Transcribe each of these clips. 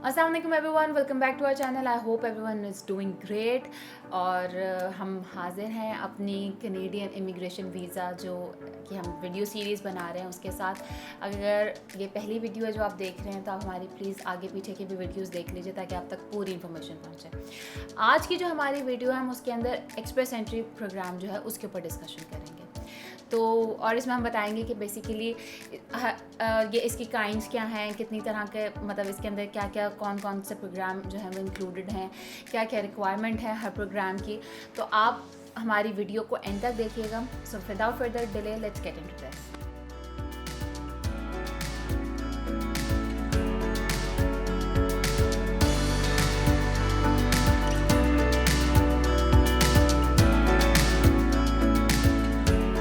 अस्सलाम वालेकुम everyone, welcome back to our channel. I hope everyone is doing great. और हम हाजिर हैं अपनी कनेडियन इमिग्रेशन वीज़ा जो कि हम वीडियो सीरीज़ बना रहे हैं उसके साथ। अगर ये पहली वीडियो है जो आप देख रहे हैं तो आप हमारी प्लीज़ आगे पीछे की भी वीडियोस देख लीजिए ताकि आप तक पूरी इन्फॉर्मेशन पहुंचे। आज की जो हमारी वीडियो है हम उसके अंदर एक्सप्रेस एंट्री प्रोग्राम जो है उसके ऊपर डिस्कशन करेंगे। तो और इसमें हम बताएंगे कि बेसिकली ये इसकी काइंड्स क्या हैं, कितनी तरह के मतलब इसके अंदर क्या क्या कौन कौन से प्रोग्राम जो हैं वो इंक्लूडेड हैं, क्या क्या रिक्वायरमेंट है हर प्रोग्राम की। तो आप हमारी वीडियो को एंड तक देखिएगा। So without further delay let's get into this.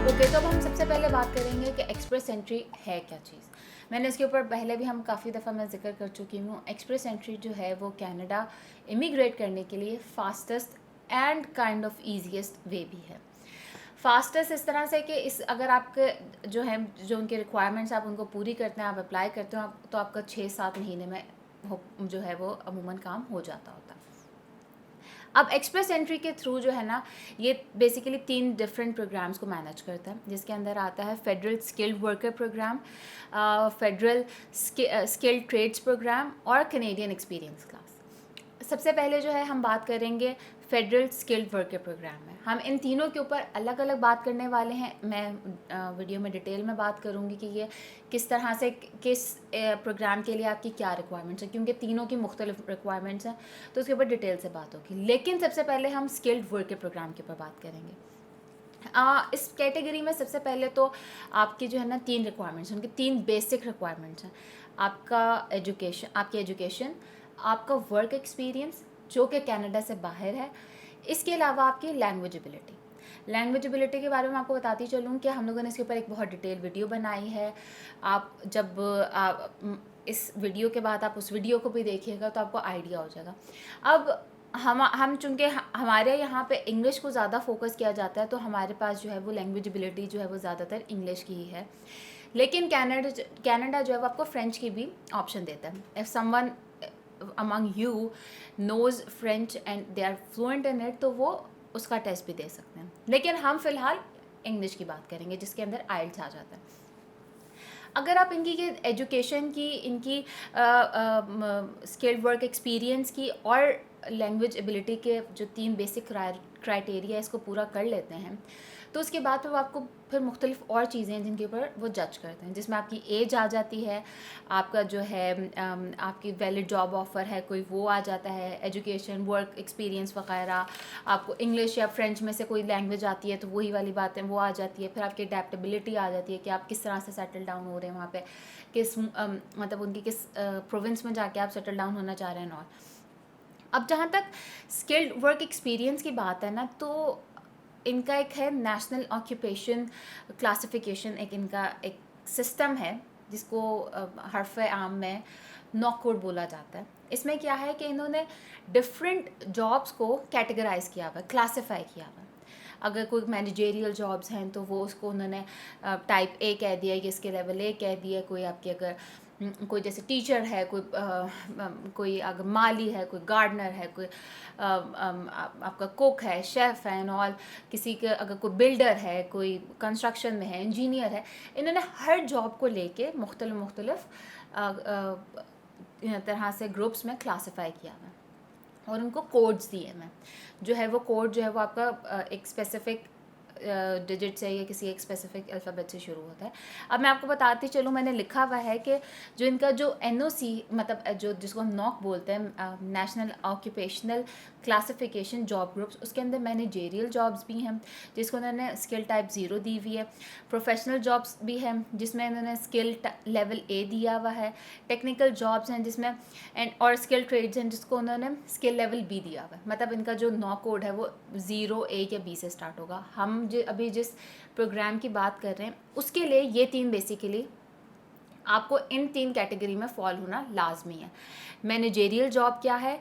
Okay, तो अब हम सबसे पहले बात करेंगे कि एक्सप्रेस एंट्री है क्या चीज़। मैंने इसके ऊपर पहले भी हम काफ़ी दफ़ा मैं जिक्र कर चुकी हूँ। एक्सप्रेस एंट्री जो है वो कनाडा इमिग्रेट करने के लिए fastest and kind of easiest वे भी है। फास्टेस्ट इस तरह से कि इस अगर आपके जो उनके रिक्वायरमेंट्स आप उनको पूरी करते हैं, आप अप्लाई करते हो तो आपका 6-7 महीने में जो है वो अमूमन काम हो जाता होता है। अब एक्सप्रेस एंट्री के थ्रू जो है ना, ये बेसिकली 3 डिफरेंट प्रोग्राम्स को मैनेज करता है, जिसके अंदर आता है federal skilled worker program, federal skilled trades program और कनेडियन एक्सपीरियंस क्लास। सबसे पहले जो है हम बात करेंगे फेडरल स्किल्ड वर्कर प्रोग्राम में। हम इन तीनों के ऊपर अलग अलग बात करने वाले हैं। मैं वीडियो में डिटेल में बात करूंगी कि ये किस तरह से किस प्रोग्राम के लिए आपकी क्या रिक्वायरमेंट्स हैं, क्योंकि तीनों की मुख्तलिफ रिक्वायरमेंट्स हैं, तो उसके ऊपर डिटेल से बात होगी। लेकिन सबसे पहले हम स्किल्ड वर्कर प्रोग्राम के ऊपर बात करेंगे। इस कैटेगरी में सबसे पहले तो आपकी जो है ना 3 रिक्वायरमेंट्स हैं, उनकी 3 बेसिक रिक्वायरमेंट्स हैं। आपकी एजुकेशन, आपका वर्क एक्सपीरियंस जो कि कनाडा से बाहर है, इसके अलावा आपकी लैंग्वेज एबिलिटी के बारे में आपको बताती चलूँ कि हम लोगों ने इसके ऊपर एक बहुत डिटेल वीडियो बनाई है। आप जब इस वीडियो के बाद आप उस वीडियो को भी देखिएगा तो आपको आइडिया हो जाएगा। अब हम चूँकि हमारे यहाँ पे इंग्लिश को ज़्यादा फोकस किया जाता है, तो हमारे पास जो है वो लैंग्वेज एबिलिटी जो है वो ज़्यादातर इंग्लिश की ही है। लेकिन कनाडा जो है वो आपको फ्रेंच की भी ऑप्शन देता है। If someone among you knows French and they are fluent in it, तो वो उसका टेस्ट भी दे सकते हैं। लेकिन हम फिलहाल इंग्लिश की बात करेंगे जिसके अंदर आइल्स आ जाता है। अगर आप इनकी एजुकेशन की, इनकी स्किल्ड वर्क एक्सपीरियंस की और लैंग्वेज एबिलिटी के जो 3 बेसिक क्राइटेरिया इसको पूरा कर लेते हैं, तो उसके बाद फिर वो आपको फिर मुख्तलिफ और चीज़ें हैं जिनके ऊपर वो जज करते हैं, जिसमें आपकी एज आ जाती है, आपका जो है आपकी वैलिड जॉब ऑफ़र है कोई, वो आ जाता है, एजुकेशन, वर्क एक्सपीरियंस वगैरह। आपको इंग्लिश या फ्रेंच में से कोई लैंग्वेज आती है तो वही वाली बातें वो आ जाती है। फिर आपकी अडेप्टेबिलिटी आ जाती है कि आप किस तरह से सेटल डाउन हो रहे हैं वहाँ पे, किस मतलब उनकी किस प्रोविंस में जाके आप सेटल डाउन होना चाह रहे हैं। और अब जहाँ तक स्किल्ड वर्क एक्सपीरियंस की बात है ना, तो इनका एक है नेशनल ऑक्यूपेशन क्लासिफिकेशन, एक इनका एक सिस्टम है जिसको हरफ आम में नॉक कोड बोला जाता है। इसमें क्या है कि इन्होंने डिफरेंट जॉब्स को कैटेगराइज किया हुआ है, क्लासिफाई किया हुआ है। अगर कोई मैनेजेरियल जॉब्स हैं तो वो उसको उन्होंने टाइप ए कह दिया, कि इसके लेवल ए कह दिया। कोई आपकी अगर कोई जैसे टीचर है, कोई अगर माली है, कोई गार्डनर है, कोई आपका कुक है, शेफ़ है एंड ऑल, किसी के अगर कोई बिल्डर है, कोई कंस्ट्रक्शन में है, इंजीनियर है, इन्होंने हर जॉब को लेके मुख्तलिफ तरह से ग्रुप्स में क्लासिफाई किया है और उनको कोड्स दिए हैं। जो है वो कोड जो है वो आपका एक स्पेसिफिक डिजिट से या किसी एक स्पेसिफिक अल्फ़ाबेट से शुरू होता है। अब मैं आपको बताती चलूँ, मैंने लिखा हुआ है कि जो इनका जो NOC मतलब जो जिसको हम नॉक बोलते हैं, national occupational classification job groups, उसके अंदर मैनेजेरियल जॉब्स भी हैं जिसको उन्होंने स्किल टाइप 0 दी हुई है। प्रोफेशनल जॉब्स भी हैं जिसमें इन्होंने स्किल लेवल A दिया हुआ है। टेक्निकल जॉब्स हैं जिसमें और स्किल ट्रेड्स हैं जिसको उन्होंने स्किल लेवल B दिया हुआ है। मतलब इनका जो नॉक कोड है वो 0, A या B से स्टार्ट होगा। हम अभी जिस प्रोग्राम की बात कर रहे हैं उसके लिए ये 3 बेसिकली आपको इन 3 कैटेगरी में फॉल होना लाजमी है। मैनेजेरियल जॉब क्या है,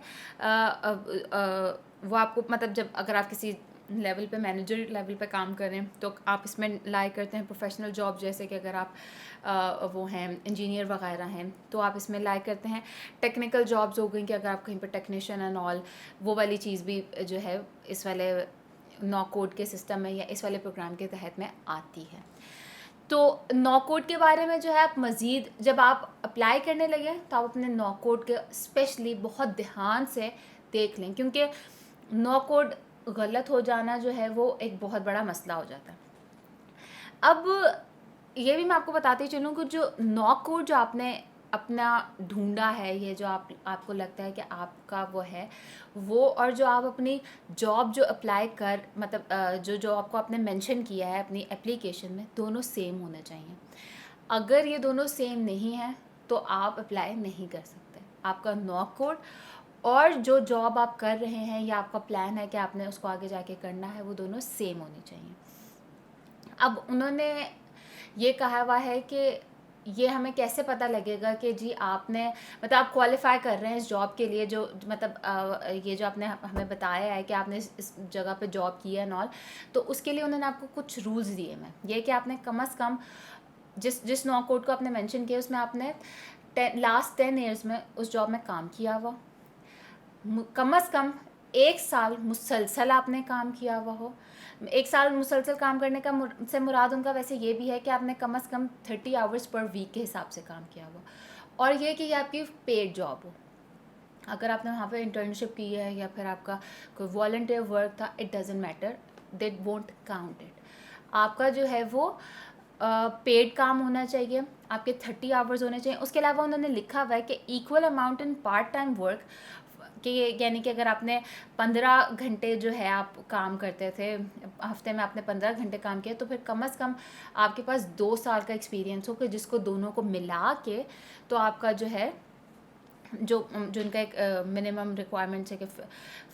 वो आपको मतलब जब अगर आप किसी लेवल पे, मैनेजर लेवल पे काम कर रहे हैं, तो आप इसमें लाई करते हैं प्रोफेशनल जॉब, जैसे कि अगर आप वो हैं इंजीनियर वगैरह हैं तो आप इसमें लाई करते हैं। टेक्निकल जॉब्स हो गई कि अगर आप कहीं पर टेक्नीशियन एंड ऑल, वो वाली चीज़ भी जो है इस वाले नो कोड के सिस्टम में या इस वाले प्रोग्राम के तहत में आती है। तो नो कोड के बारे में जो है आप मज़ीद जब आप अप्लाई करने लगे तो आप अपने नो कोड के स्पेशली बहुत ध्यान से देख लें, क्योंकि नो कोड गलत हो जाना जो है वो एक बहुत बड़ा मसला हो जाता है। अब ये भी मैं आपको बताती चलूँ कि जो नो कोड जो आपने अपना ढूंढा है, ये जो आपको लगता है कि आपका वो है वो, और जो आप अपनी जॉब जो अप्लाई कर मतलब जो जॉब को आपने मेंशन किया है अपनी एप्लीकेशन में, दोनों सेम होने चाहिए। अगर ये दोनों सेम नहीं है तो आप अप्लाई नहीं कर सकते। आपका नो कोड और जो जॉब आप कर रहे हैं या आपका प्लान है कि आपने उसको आगे जाके करना है, वो दोनों सेम होनी चाहिए। अब उन्होंने ये कहा हुआ है कि ये हमें कैसे पता लगेगा कि जी आपने मतलब आप क्वालिफाई कर रहे हैं इस जॉब के लिए, जो मतलब ये जो आपने हमें बताया है कि आपने इस जगह पे जॉब की है नॉल, तो उसके लिए उन्होंने आपको कुछ रूल्स दिए हैं। ये कि आपने कम से कम जिस नो कोड को आपने मेंशन किया उसमें आपने लास्ट 10 ईयर्स में उस जॉब में काम किया हुआ, कम से कम 1 साल मुसलसल आपने काम किया हुआ हो। 1 साल मुसलसल काम करने का से मुराद उनका वैसे ये भी है कि आपने कम से कम 30 आवर्स पर वीक के हिसाब से काम किया हुआ, और ये कि ये आपकी पेड जॉब हो। अगर आपने वहाँ पे इंटर्नशिप की है या फिर आपका कोई वॉलंटियर वर्क था, it doesn't matter, they won't count it. आपका जो है वो पेड काम होना चाहिए, आपके 30 आवर्स होने चाहिए। उसके अलावा उन्होंने लिखा हुआ है कि equal amount in part time work, कि यानी कि अगर आपने 15 घंटे जो है आप काम करते थे हफ्ते में, आपने 15 घंटे काम किया, तो फिर कम से कम आपके पास 2 साल का एक्सपीरियंस हो, कि जिसको दोनों को मिला के तो आपका जो है जो उनका एक मिनिमम रिक्वायरमेंट्स है कि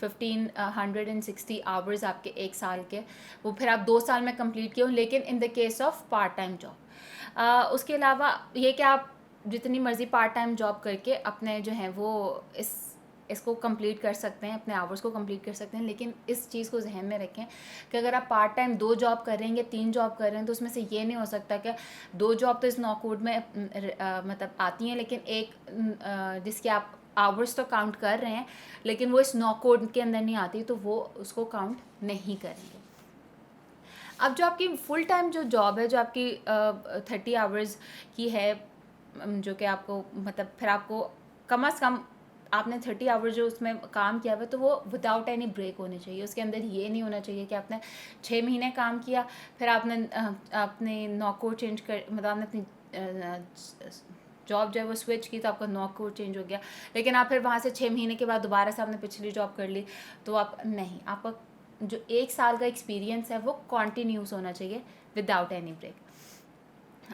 1560 आवर्स आपके 1 साल के, वो फिर आप 2 साल में कंप्लीट किए हो, लेकिन in the case of part time job. उसके अलावा ये कि आप जितनी मर्ज़ी पार्ट टाइम जॉब करके अपने जो है वो इसको कंप्लीट कर सकते हैं, अपने आवर्स को कंप्लीट कर सकते हैं। लेकिन इस चीज़ को जहन में रखें कि अगर आप पार्ट टाइम 2 जॉब कर रहे हैं या 3 जॉब कर रहे हैं, तो उसमें से ये नहीं हो सकता कि 2 जॉब तो इस नो कोड में मतलब आती हैं, लेकिन एक जिसके आप आवर्स तो काउंट कर रहे हैं लेकिन वो इस नो कोड के अंदर नहीं आती, तो वो उसको काउंट नहीं करेंगे। अब जो आपकी फुल टाइम जो जॉब है, जो आपकी 30 आवर्स की है, जो कि आपको मतलब फिर आपको कम से कम आपने 30 आवर्स जो उसमें काम किया हुआ, तो वो विदाउट एनी ब्रेक होने चाहिए। उसके अंदर ये नहीं होना चाहिए कि आपने 6 महीने काम किया, फिर आपने अपने नो कोड चेंज कर मतलब आपने अपनी जॉब जो है वो स्विच की, तो आपका नो कोड चेंज हो गया, लेकिन आप फिर वहाँ से 6 महीने के बाद दोबारा से आपने पिछली जॉब कर ली, तो आप नहीं, आपका जो 1 साल का एक्सपीरियंस है वो कॉन्टीन्यूस होना चाहिए विदाउट एनी ब्रेक।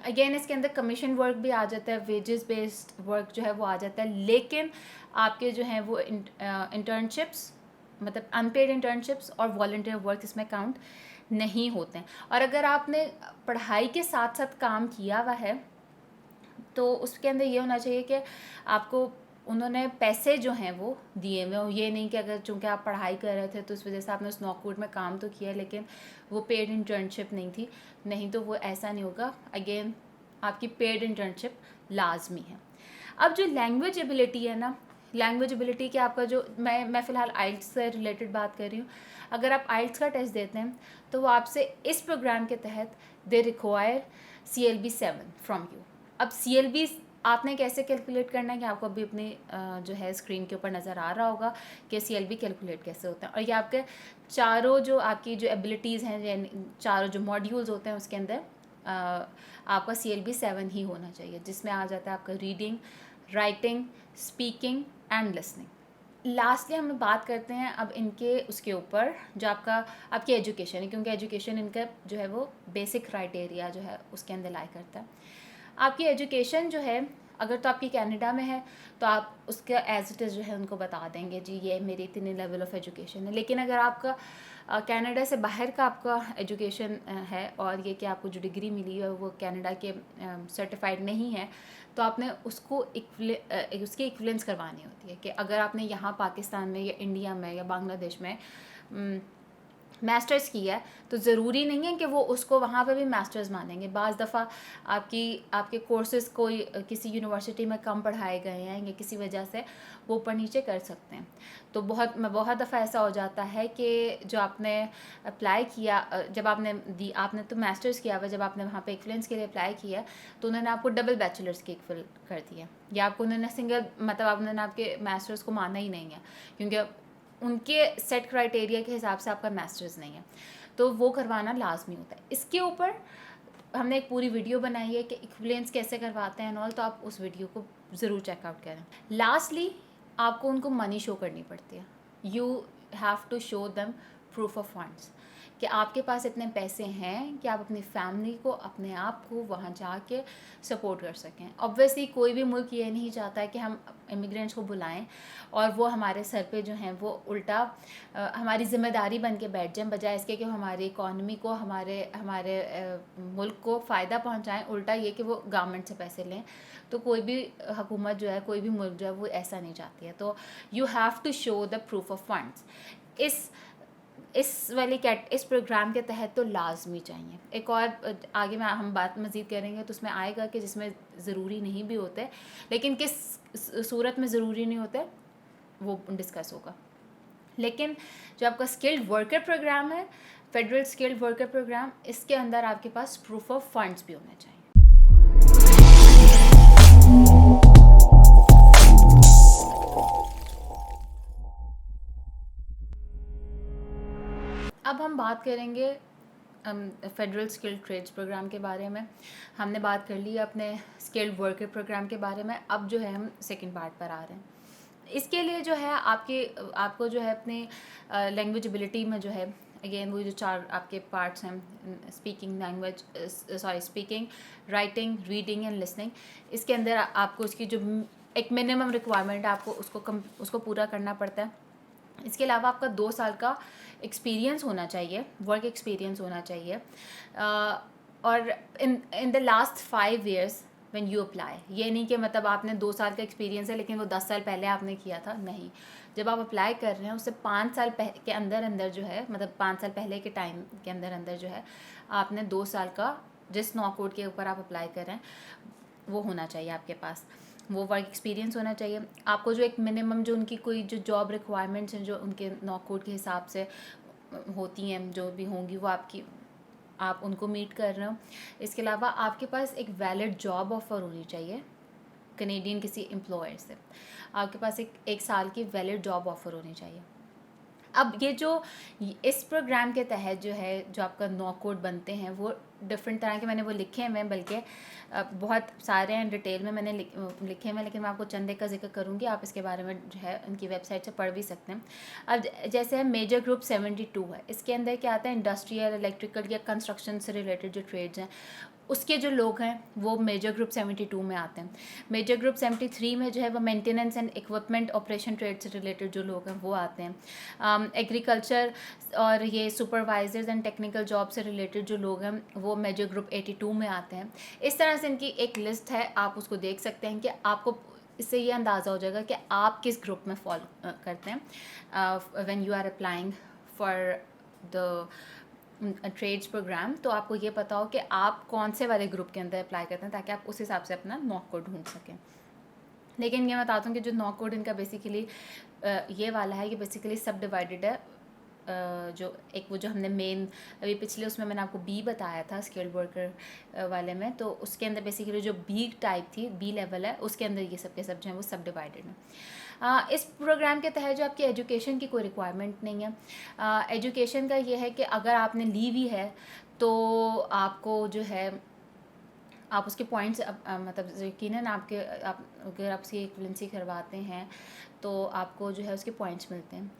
अगेन इसके अंदर कमीशन वर्क भी आ जाता है, वेजेस बेस्ड वर्क जो है वो आ जाता है, लेकिन आपके जो हैं वो इंटर्नशिप्स मतलब अनपेड इंटर्नशिप्स और वॉलंटियर वर्क इसमें काउंट नहीं होते हैं। और अगर आपने पढ़ाई के साथ साथ काम किया हुआ है, तो उसके अंदर ये होना चाहिए कि आपको उन्होंने पैसे जो हैं वो दिए हुए हो। ये नहीं कि अगर चूँकि आप पढ़ाई कर रहे थे तो इस वजह से आपने उस नो कोड में काम तो किया, लेकिन वो पेड इंटर्नशिप नहीं थी, नहीं तो वो ऐसा नहीं होगा। अगेन आपकी पेड इंटर्नशिप लाजमी है। अब जो लैंग्वेज एबिलिटी है ना, लैंग्वेज एबिलिटी के आपका जो मैं फ़िलहाल आइल्ट्स से रिलेटेड बात कर रही हूँ। अगर आप आइल्ट्स का टेस्ट देते हैं तो वो आपसे इस प्रोग्राम के तहत they require CLB 7 from you. अब CLB आपने कैसे कैलकुलेट करना है कि आपको अभी अपनी जो है स्क्रीन के ऊपर नज़र आ रहा होगा कि CLB कैलकुलेट कैसे होता है। और ये आपके चारों जो आपकी जो एबिलिटीज़ हैं, चारों जो मॉड्यूल्स होते हैं, उसके अंदर आपका CLB 7 ही होना चाहिए, जिसमें आ जाता है आपका reading, writing, speaking and listening. Lastly हम बात करते हैं अब इनके उसके ऊपर जो आपकी एजुकेशन है, क्योंकि एजुकेशन इनका जो है वो बेसिक क्राइटेरिया जो है उसके अंदर लाई करता है। आपकी एजुकेशन जो है, अगर तो आपकी कनाडा में है तो आप उसका एज इट इज़ जो है उनको बता देंगे जी ये मेरी इतनी लेवल ऑफ एजुकेशन है। लेकिन अगर आपका कनाडा से बाहर का आपका एजुकेशन है और ये कि आपको जो डिग्री मिली है वो कनाडा के सर्टिफाइड नहीं है, तो आपने उसको उसकी इक्विवेलेंस करवानी होती है कि अगर आपने यहाँ पाकिस्तान में या इंडिया में या बांग्लादेश में मास्टर्स किया है तो ज़रूरी नहीं है कि वो उसको वहाँ पे भी मास्टर्स मानेंगे। बाज़ दफ़ा आपके कोर्सेज़ कोई किसी यूनिवर्सिटी में कम पढ़ाए गए हैं या किसी वजह से वो ऊपर नीचे कर सकते हैं। तो बहुत दफ़ा ऐसा हो जाता है कि जो आपने अप्लाई किया, जब आपने तो मास्टर्स किया हुआ, जब आपने वहाँ पे एक्सीलेंस के लिए अप्लाई किया तो उन्होंने आपको डबल बैचलर्स की फिल कर दिया, या आपको उन्होंने सिंगल मतलब उन्होंने आपके मास्टर्स को माना ही नहीं है क्योंकि उनके सेट क्राइटेरिया के हिसाब से आपका मास्टर्स नहीं है, तो वो करवाना लाजमी होता है। इसके ऊपर हमने एक पूरी वीडियो बनाई है कि इक्विवेलेंस कैसे करवाते हैं ऑल, तो आप उस वीडियो को ज़रूर चेकआउट करें। लास्टली आपको उनको मनी शो करनी पड़ती है। You have to show them proof of funds कि आपके पास इतने पैसे हैं कि आप अपनी फैमिली को, अपने आप को वहाँ जाके सपोर्ट कर सकें। ऑब्वियसली कोई भी मुल्क ये नहीं चाहता है कि हम इमिग्रेंट्स को बुलाएं और वो हमारे सर पे जो हैं वो उल्टा हमारी ज़िम्मेदारी बन के बैठ जाएं, बजाय इसके कि हमारी इकॉनमी को, हमारे मुल्क को फ़ायदा पहुँचाएँ, उल्टा ये कि वो गवर्नमेंट से पैसे लें। तो कोई भी हुकूमत जो है, कोई भी मुल्क जो है वो ऐसा नहीं चाहती है। तो you have to show the proof of funds. इस प्रोग्राम के तहत तो लाजमी चाहिए। एक और आगे में हम बात मज़ीद करेंगे तो उसमें आएगा कि जिसमें ज़रूरी नहीं भी होते, लेकिन किस सूरत में ज़रूरी नहीं होते वो डिस्कस होगा। लेकिन जो आपका स्किल्ड वर्कर प्रोग्राम है, फेडरल स्किल्ड वर्कर प्रोग्राम, इसके अंदर आपके पास प्रूफ ऑफ फंड्स भी होना चाहिए। अब हम बात करेंगे फेडरल स्किल्ड ट्रेड्स प्रोग्राम के बारे में। हमने बात कर ली अपने स्किल्ड वर्कर प्रोग्राम के बारे में। अब जो है हम सेकंड पार्ट पर आ रहे हैं। इसके लिए जो है आपको जो है अपनी लैंग्वेज एबिलिटी में जो है, अगेन वो जो 4 आपके पार्ट्स हैं, speaking, writing, reading and listening, इसके अंदर आपको उसकी जो एक मिनिमम रिक्वायरमेंट है आपको उसको पूरा करना पड़ता है। इसके अलावा आपका 2 साल का एक्सपीरियंस होना चाहिए, वर्क एक्सपीरियंस होना चाहिए। और in the last 5 years when you apply, ये नहीं कि मतलब आपने 2 साल का एक्सपीरियंस है लेकिन वो 10 साल पहले आपने किया था, नहीं। जब आप अप्लाई कर रहे हैं उससे 5 साल के अंदर जो है, मतलब 5 साल पहले के टाइम के अंदर जो है, आपने 2 साल का जिस नौ कोड के ऊपर आप अप्लाई कर रहे हैं वो होना चाहिए आपके पास, वो वर्क एक्सपीरियंस होना चाहिए। आपको जो एक मिनिमम जो उनकी कोई जो जॉब रिक्वायरमेंट्स हैं जो उनके नौ कोड के हिसाब से होती हैं, जो भी होंगी वो आप उनको मीट कर रहे हो। इसके अलावा आपके पास एक वैलिड जॉब ऑफ़र होनी चाहिए कनेडियन किसी एम्प्लॉयर से। आपके पास एक साल की वैलिड जॉब ऑफ़र होनी चाहिए। अब ये जो इस प्रोग्राम के तहत जो है जो आपका 9 कोड बनते हैं वो डिफरेंट तरह के मैंने वो लिखे हैं, बल्कि बहुत सारे हैं, डिटेल में मैंने लिखे हैं, लेकिन मैं आपको चंद एक का जिक्र करूँगी। आप इसके बारे में जो है उनकी वेबसाइट से पढ़ भी सकते हैं। अब जैसे है मेजर ग्रुप 72 है, इसके अंदर क्या आता है, इंडस्ट्रियल, इलेक्ट्रिकल या कंस्ट्रक्शन से रिलेटेड जो ट्रेड्स हैं उसके जो लोग हैं वो मेजर ग्रुप 72 में आते हैं। मेजर ग्रुप 73 में जो है वो maintenance and equipment operation trade से रिलेटेड जो लोग हैं वो आते हैं। एग्रीकल्चर और ये सुपरवाइजर्स एंड टेक्निकल जॉब से रिलेटेड जो लोग हैं वो मेजर ग्रुप 82 में आते हैं। इस तरह से इनकी एक लिस्ट है, आप उसको देख सकते हैं कि आपको इससे ये अंदाज़ा हो जाएगा कि आप किस ग्रुप में फॉल करते हैं when you are applying for the trades program. तो आपको ये पता हो कि आप कौन से वाले ग्रुप के अंदर अप्लाई करते हैं ताकि आप उस हिसाब से अपना नॉक कोड ढूंढ सकें। लेकिन ये बताता हूँ कि जो नॉक कोड इनका बेसिकली ये वाला है, ये बेसिकली सब डिवाइडेड है। जो हमने मेन अभी पिछले उसमें मैंने आपको बी बताया था स्किल्ड वर्कर वाले में, तो उसके अंदर बेसिकली जो बी टाइप थी, बी लेवल है, उसके अंदर ये सब के सब जो हैं वो सब डिवाइडेड हैं। इस प्रोग्राम के तहत जो आपकी एजुकेशन की कोई रिक्वायरमेंट नहीं है। एजुकेशन का ये है कि अगर आपने ली भी है तो आपको जो है आप उसके पॉइंट्स मतलब यकीनन आप अगर आप उसकी इक्विवेलेंसी करवाते हैं तो आपको जो है उसके पॉइंट्स मिलते हैं।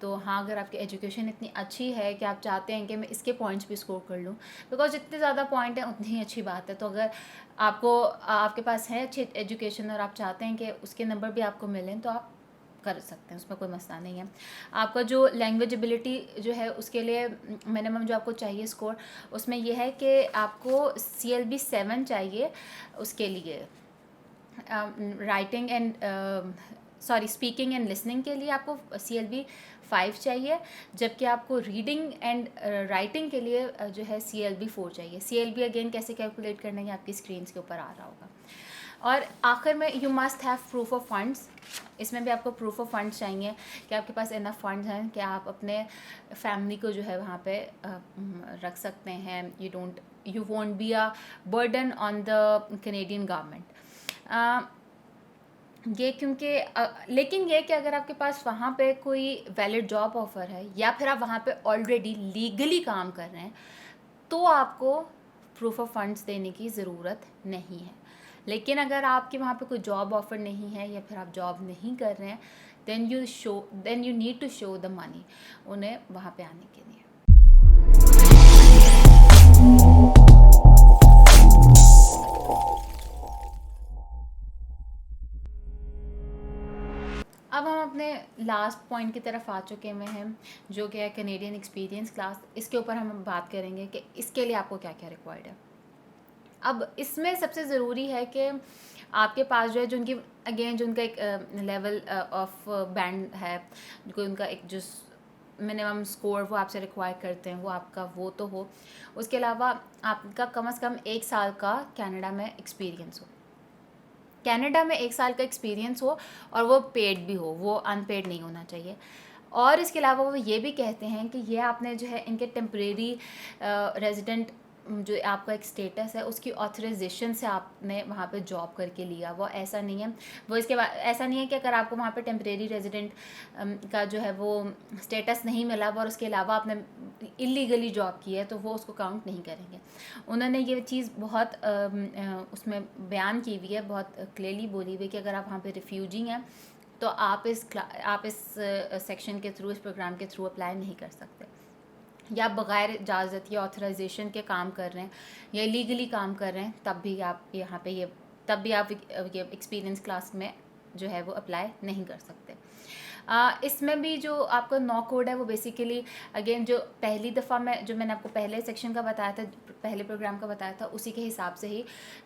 तो हाँ, अगर आपकी एजुकेशन इतनी अच्छी है कि आप चाहते हैं कि मैं इसके पॉइंट्स भी स्कोर कर लूँ, बिकॉज जितने ज़्यादा पॉइंट हैं उतनी ही अच्छी बात है। तो अगर आपके पास है अच्छी एजुकेशन और आप चाहते हैं कि उसके नंबर भी आपको मिलें तो आप कर सकते हैं, उसमें कोई मसला नहीं है। आपका जो लैंग्वेज एबिलिटी जो है उसके लिए मिनिमम जो आपको चाहिए स्कोर, उसमें यह है कि आपको CLB 7 चाहिए उसके लिए। Writing and sorry speaking and listening के लिए आपको CLB 5 चाहिए, जबकि आपको रीडिंग एंड राइटिंग के लिए जो है CLB 4 चाहिए। CLB अगेन कैसे कैलकुलेट करना है आपकी स्क्रीन के ऊपर आ रहा होगा। और आखिर में you must have proof of funds. इसमें भी आपको प्रूफ ऑफ फंड्स चाहिए कि आपके पास इनफ फंड्स हैं कि आप अपने फैमिली को जो है वहाँ पे रख सकते हैं। You won't be a burden on the Canadian government. ये क्योंकि लेकिन ये कि अगर आपके पास वहाँ पे कोई वैलिड जॉब ऑफ़र है या फिर आप वहाँ पे ऑलरेडी लीगली काम कर रहे हैं, तो आपको प्रूफ ऑफ फंड्स देने की ज़रूरत नहीं है। लेकिन अगर आपके वहाँ पे कोई जॉब ऑफ़र नहीं है या फिर आप जॉब नहीं कर रहे हैं, then you need to show the money उन्हें वहाँ पे आने के लिए। अब हम अपने लास्ट पॉइंट की तरफ आ चुके हुए हैं, जो कि है कैनेडियन एक्सपीरियंस क्लास। इसके ऊपर हम बात करेंगे कि इसके लिए आपको क्या क्या रिक्वायर्ड है। अब इसमें सबसे ज़रूरी है कि आपके पास जो है जो उनका एक लेवल ऑफ बैंड है, कोई उनका एक जो मिनिमम स्कोर वो आपसे रिक्वायर करते हैं वो आपका वो तो हो। उसके अलावा आपका कम से कम 1 साल का कनाडा में एक्सपीरियंस हो। कनाडा में 1 साल का एक्सपीरियंस हो और वो पेड भी हो, वो अनपेड नहीं होना चाहिए। और इसके अलावा वो ये भी कहते हैं कि ये आपने जो है इनके टेम्परेरी रेजिडेंट जो आपका एक स्टेटस है उसकी ऑथराइजेशन से आपने वहाँ पे जॉब करके लिया। वो ऐसा नहीं है, वो इसके बाद ऐसा नहीं है कि अगर आपको वहाँ पे टेम्परेरी रेजिडेंट का जो है वो स्टेटस नहीं मिला और उसके अलावा आपने इलीगली जॉब की है तो वो उसको काउंट नहीं करेंगे। उन्होंने ये चीज़ बहुत उसमें बयान की हुई है, बहुत क्लियरली बोली हुई कि अगर आप वहाँ पे रिफ्यूजी हैं तो आप इस सेक्शन के थ्रू, इस प्रोग्राम के थ्रू अप्लाई नहीं कर सकते, या बग़ैर इजाज़त या ऑथराइजेशन के काम कर रहे हैं या लीगली काम कर रहे हैं, तब भी आप यहाँ पे ये एक्सपीरियंस क्लास में जो है वो अप्लाई नहीं कर सकते। इसमें भी जो आपका नॉ कोड है वो बेसिकली अगेन जो पहली दफ़ा मैंने आपको पहले सेक्शन का बताया था, पहले प्रोग्राम का बताया था, उसी के हिसाब से ही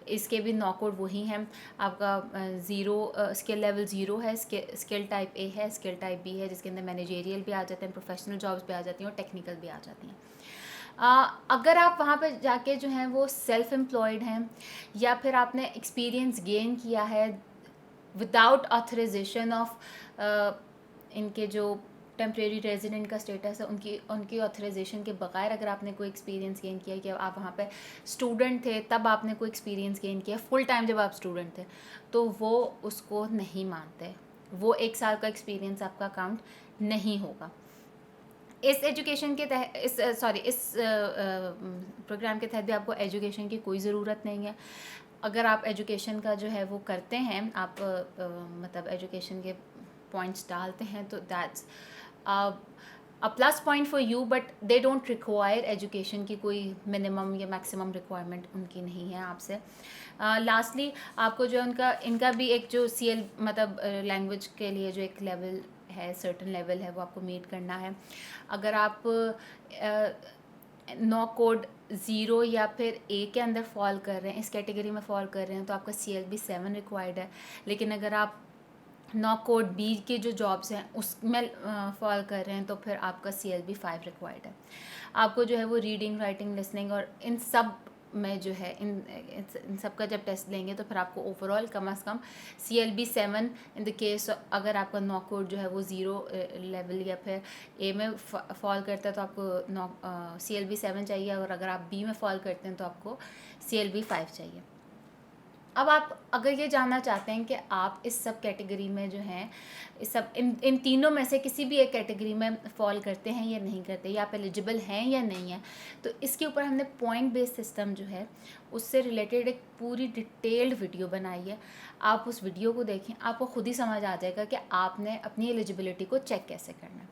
इसके भी नॉ कोड वही हैं। आपका स्किल लेवल 0 है, स्किल टाइप A है, स्किल टाइप B है, जिसके अंदर मैनेजेरियल भी आ जाते हैं, प्रोफेशनल जॉब्स भी आ जाती हैं और टेक्निकल भी आ जाती हैं। अगर आप वहाँ पे जाके जो हैं वो सेल्फ एम्प्लॉयड हैं या फिर आपने एक्सपीरियंस गेन किया है विदाउट ऑथराइजेशन ऑफ इनके जो टेम्प्रेरी रेजिडेंट का स्टेटस है उनकी ऑथराइजेशन के बगैर अगर आपने कोई एक्सपीरियंस गेन किया कि आप वहाँ पे स्टूडेंट थे तब आपने कोई एक्सपीरियंस गेन किया, फुल टाइम जब आप स्टूडेंट थे, तो वो उसको नहीं मानते। वो 1 साल का एक्सपीरियंस आपका काउंट नहीं होगा। इस एजुकेशन के तहत इस प्रोग्राम के तहत भी आपको एजुकेशन की कोई ज़रूरत नहीं है। अगर आप एजुकेशन का जो है वो करते हैं, आप मतलब एजुकेशन के पॉइंट्स डालते हैं, तो that's a plus point for you, but they don't require education की कोई मिनिमम या मैक्सिमम रिक्वायरमेंट उनकी नहीं है आपसे। लास्टली आपको जो इनका भी एक जो CL मतलब लैंग्वेज के लिए जो एक लेवल है, सर्टन लेवल है, वो आपको मीट करना है। अगर आप नॉ कोड 0 या फिर A के अंदर फॉल कर रहे हैं, इस कैटेगरी में फॉल कर रहे हैं, तो आपका CLB 7 रिक्वायर्ड है। लेकिन अगर आप नॉ कोड B के जो जॉब्स हैं उसमें फॉल कर रहे हैं तो फिर आपका CLB 5 रिक्वायर्ड है। आपको जो है वो रीडिंग, राइटिंग, लिसनिंग और इन सब में जो है इन सब का जब टेस्ट लेंगे तो फिर आपको ओवरऑल कम से कम CLB 7 इन द केस अगर आपका नॉ कोड जो है वो 0 लेवल या फिर A में फॉल करता है तो आपको CLB 7 चाहिए, और अगर आप B में फॉल करते हैं तो आपको CLB 5 चाहिए। अब आप अगर ये जानना चाहते हैं कि आप इस सब कैटेगरी में जो हैं इन तीनों में से किसी भी एक कैटेगरी में फॉल करते हैं या नहीं करते, या आप एलिजिबल हैं या नहीं हैं, तो इसके ऊपर हमने पॉइंट बेस्ड सिस्टम जो है उससे रिलेटेड एक पूरी डिटेल्ड वीडियो बनाई है। आप उस वीडियो को देखें, आपको खुद ही समझ आ जाएगा कि आपने अपनी एलिजिबिलिटी को चेक कैसे करना है।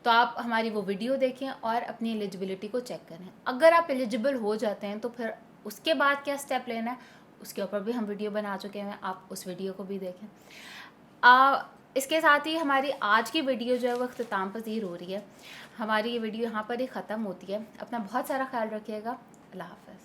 तो आप हमारी वो वीडियो देखें और अपनी एलिजिबिलिटी को चेक करें। अगर आप एलिजिबल हो जाते हैं तो फिर उसके बाद क्या स्टेप लेना है उसके ऊपर भी हम वीडियो बना चुके हैं, आप उस वीडियो को भी देखें। इसके साथ ही हमारी आज की वीडियो जो है वो अख्ताम पज़ीर हो रही है। हमारी ये वीडियो यहाँ पर ही ख़त्म होती है। अपना बहुत सारा ख्याल रखिएगा। अल्लाह हाफ़िज़।